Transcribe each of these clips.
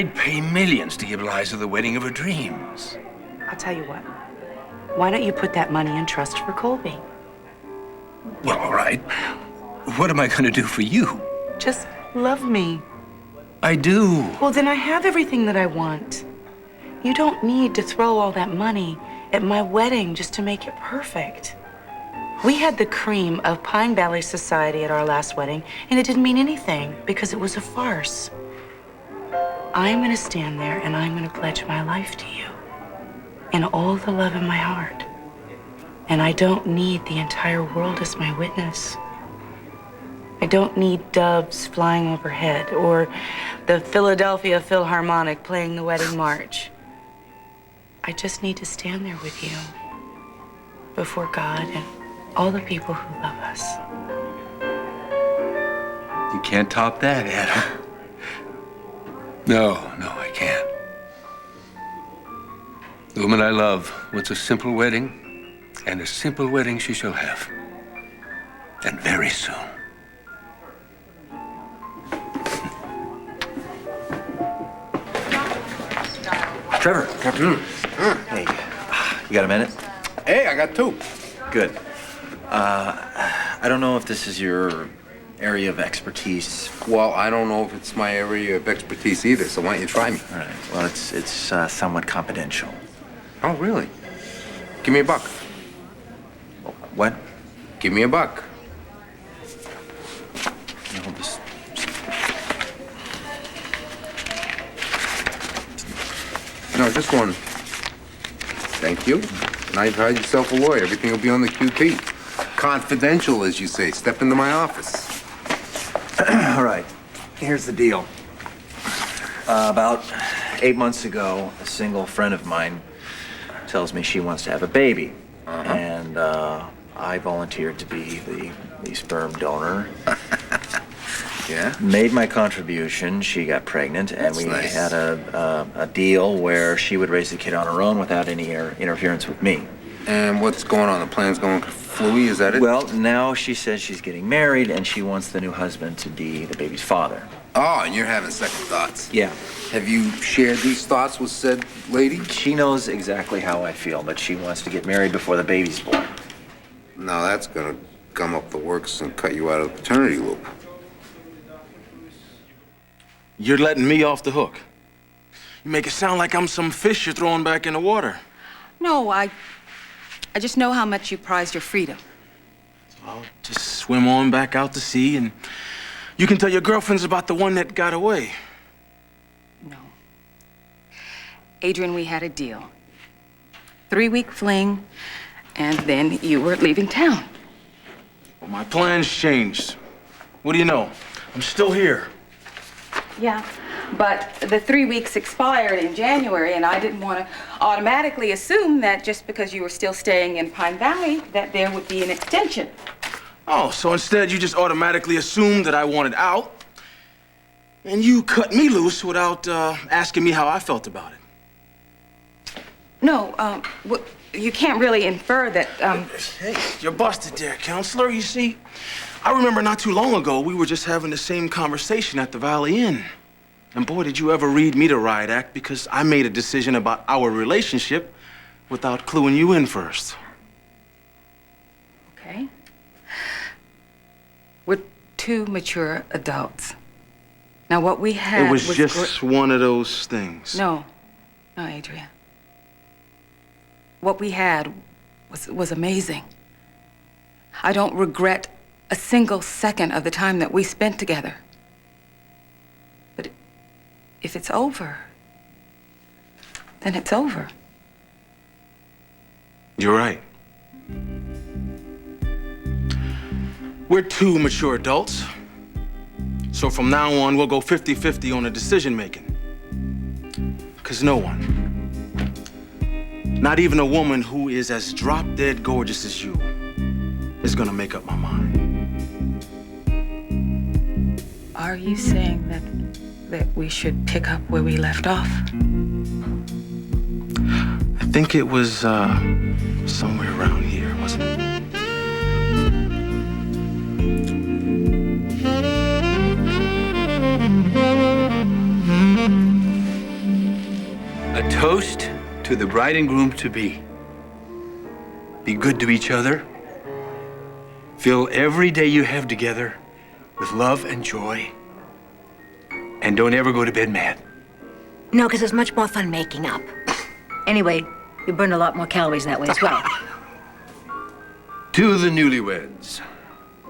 I'd pay millions to give Liza the wedding of her dreams. I'll tell you what. Why don't you put that money in trust for Colby? Well, all right. What am I going to do for you? Just love me. I do. Well, then I have everything that I want. You don't need to throw all that money at my wedding just to make it perfect. We had the cream of Pine Valley society at our last wedding, and it didn't mean anything because it was a farce. I'm going to stand there and I'm going to pledge my life to you and all the love in my heart. And I don't need the entire world as my witness. I don't need doves flying overhead or the Philadelphia Philharmonic playing the wedding march. I just need to stand there with you before God and all the people who love us. You can't top that, Adam. No, I can't. The woman I love wants a simple wedding, and a simple wedding she shall have. And very soon. Trevor. Afternoon. Hey, you got a minute? Hey, I got two. Good. I don't know if this is your area of expertise. Well, I don't know if it's my area of expertise either, so why don't you try me? All right. Well, it's somewhat confidential. Oh, really? Give me a buck. What? Give me a buck. No, this. No, just one. Thank you. Now you've hired yourself a lawyer. Everything will be on the QT. Confidential, as you say. Step into my office. All right. Here's the deal. About 8 months ago, a single friend of mine tells me she wants to have a baby. And I volunteered to be the sperm donor. Yeah? Made my contribution. She got pregnant, and we nice. had a deal where she would raise the kid on her own without any interference with me. And what's going on? The plan's going fluey, is that it? Well, now she says she's getting married, and she wants the new husband to be the baby's father. Oh, and you're having second thoughts. Yeah. Have you shared these thoughts with said lady? She knows exactly how I feel, but she wants to get married before the baby's born. Now that's gonna gum up the works and cut you out of the paternity loop. You're letting me off the hook. You make it sound like I'm some fish you're throwing back in the water. No, I just know how much you prize your freedom. I'll just swim on back out to sea, and you can tell your girlfriends about the one that got away. No. Adrian, we had a deal. 3-week fling, and then you were leaving town. Well, my plans changed. What do you know? I'm still here. Yeah, but the 3 weeks expired in January, and I didn't want to automatically assume that just because you were still staying in Pine Valley, that there would be an extension. Oh, so instead you just automatically assumed that I wanted out, and you cut me loose without asking me how I felt about it. No, you can't really infer that, Hey, you're busted there, counselor. You see, I remember not too long ago, we were just having the same conversation at the Valley Inn. And boy, did you ever read me the riot act, because I made a decision about our relationship without cluing you in first. Okay. We're two mature adults. Now, what we had It was just one of those things. No, Adrian. What we had was amazing. I don't regret a single second of the time that we spent together. But if it's over, then it's over. You're right. We're two mature adults. So from now on, we'll go 50-50 on the decision-making. Because no one, not even a woman who is as drop-dead gorgeous as you, is gonna make up my mind. Are you saying that we should pick up where we left off? I think it was somewhere around here, wasn't it? A toast to the bride and groom to be. Be good to each other. Fill every day you have together with love and joy. And don't ever go to bed mad. No, because it's much more fun making up. Anyway, you burn a lot more calories that way as well. To the newlyweds.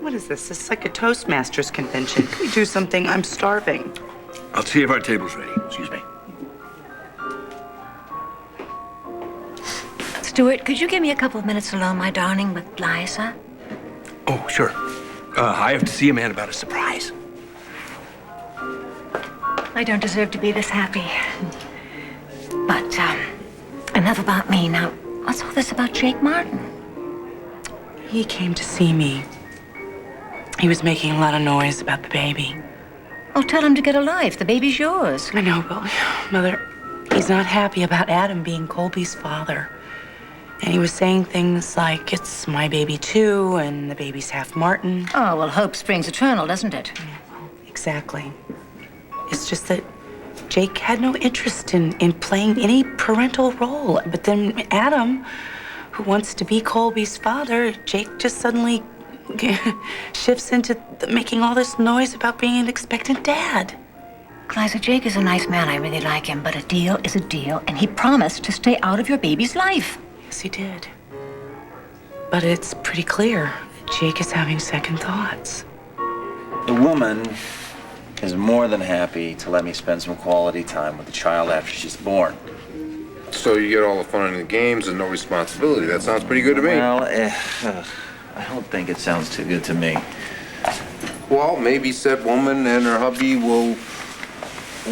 What is this? It's like a Toastmasters convention. Can we do something? I'm starving. I'll see if our table's ready. Excuse me. Stuart, could you give me a couple of minutes alone, my darling, with Liza? Oh, sure. I have to see a man about a surprise. I don't deserve to be this happy. But, enough about me. Now, what's all this about Jake Martin? He came to see me. He was making a lot of noise about the baby. Oh, tell him to get a life. The baby's yours. I know, but Mother, he's not happy about Adam being Colby's father. And he was saying things like, it's my baby too, and the baby's half Martin. Oh, well, hope springs eternal, doesn't it? Yeah, well, exactly. It's just that Jake had no interest in playing any parental role. But then Adam, who wants to be Colby's father, Jake just suddenly shifts into making all this noise about being an expectant dad. Liza, Jake is a nice man. I really like him. But a deal is a deal, and he promised to stay out of your baby's life. Yes, he did. But it's pretty clear Jake is having second thoughts. The woman is more than happy to let me spend some quality time with the child after she's born. So you get all the fun in the games and no responsibility. That sounds pretty good to me. Well, I don't think it sounds too good to me. Well, maybe said woman and her hubby will,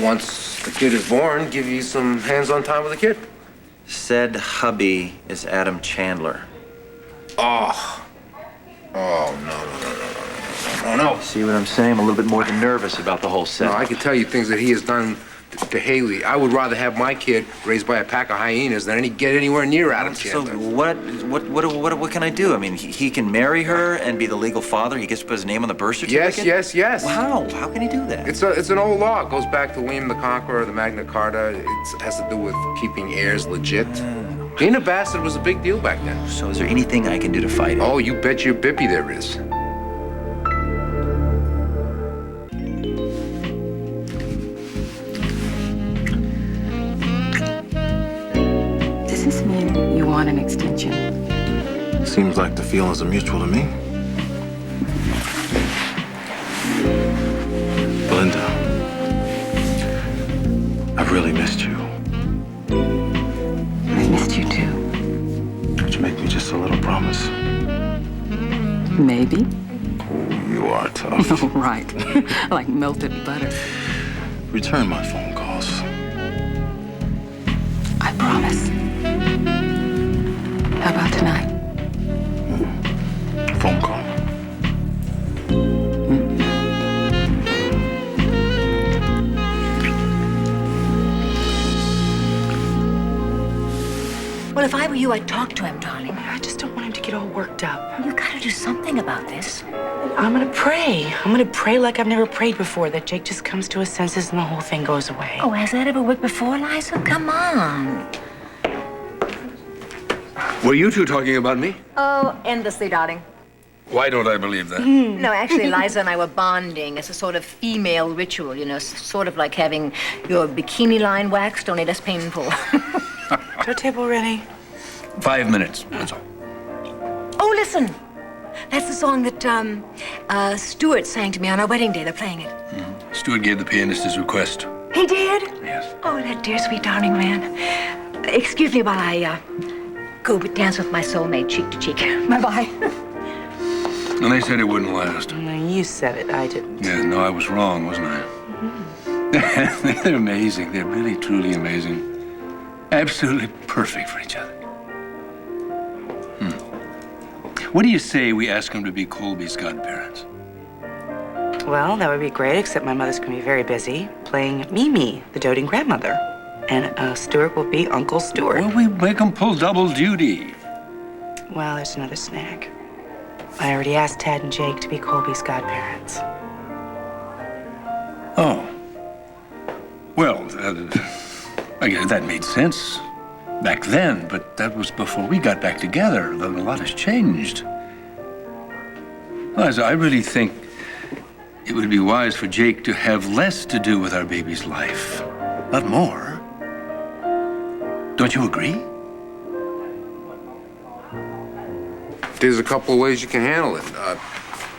once the kid is born, give you some hands-on time with the kid. Said hubby is Adam Chandler. Oh. Oh, no. See what I'm saying? I'm a little bit more than nervous about the whole No, set. I can tell you things that he has done to Haley. I would rather have my kid raised by a pack of hyenas than get anywhere near Adam So Chandler. what can I do? I mean, he can marry her and be the legal father. He gets to put his name on the birth certificate. Yes. Wow, how can he do that? It's an old law. It goes back to William the Conqueror, the Magna Carta. It has to do with keeping heirs legit. Being a bastard was a big deal back then. So is there anything I can do to fight it? Oh, you bet your bippy there is. Does this mean you want an extension? Seems like the feelings are mutual to me. Belinda, I've really missed you. I missed you too. Could you make me just a little promise? Maybe. Oh, you are tough. Oh, right. Like melted butter. Return my phone calls. I promise. How about tonight? Phone call. Well, if I were you, I'd talk to him, darling. I just don't want him to get all worked up. You gotta do something about this. I'm gonna pray. I'm gonna pray like I've never prayed before, that Jake just comes to his senses and the whole thing goes away. Oh, has that ever worked before, Liza? Come on. Were you two talking about me? Oh, endlessly, darling. Why don't I believe that? No, actually, Liza and I were bonding. It's a sort of female ritual, you know, sort of like having your bikini line waxed, only less painful. Is our table ready? 5 minutes, that's all. Oh, listen. That's the song that Stuart sang to me on our wedding day. They're playing it. Stuart gave the pianist his request. He did? Yes. Oh, that dear, sweet, darling man. Excuse me while I go dance with my soulmate cheek to cheek. Bye-bye. And they said it wouldn't last. No, you said it. I didn't. Yeah, no, I was wrong, wasn't I? They're amazing. They're really, truly amazing. Absolutely perfect for each other. What do you say we ask them to be Colby's godparents? Well, that would be great, except my mother's gonna be very busy playing Mimi, the doting grandmother. And Stuart will be Uncle Stuart. Well, we make them pull double duty. Well, there's another snag. I already asked Tad and Jake to be Colby's godparents. Oh. Well, That made sense back then, but that was before we got back together. A lot has changed. Liza, I really think it would be wise for Jake to have less to do with our baby's life, not more. Don't you agree? There's a couple of ways you can handle it.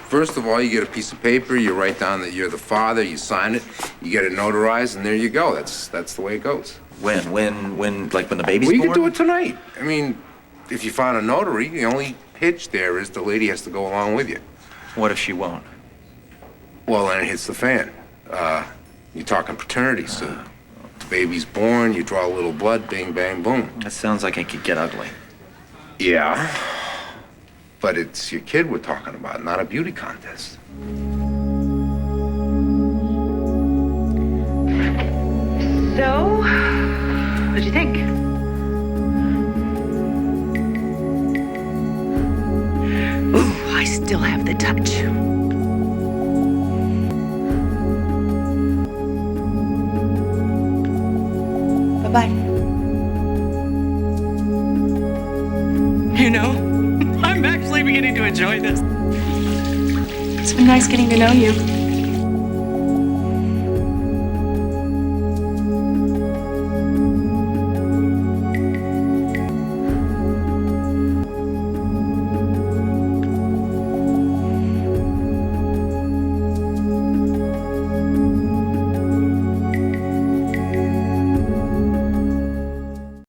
First of all, you get a piece of paper, you write down that you're the father, you sign it, you get it notarized, and there you go. That's the way it goes. When the baby's Well, you born? can do it tonight. I mean, if you find a notary, the only hitch there is the lady has to go along with you. What if she won't? Well, then it hits the fan. You're talking paternity suit. The baby's born, you draw a little blood, bing, bang, boom. That sounds like it could get ugly. Yeah, but it's your kid we're talking about, not a beauty contest. So, what'd you think? Ooh, I still have the touch. Bye-bye. You know, I'm actually beginning to enjoy this. It's been nice getting to know you.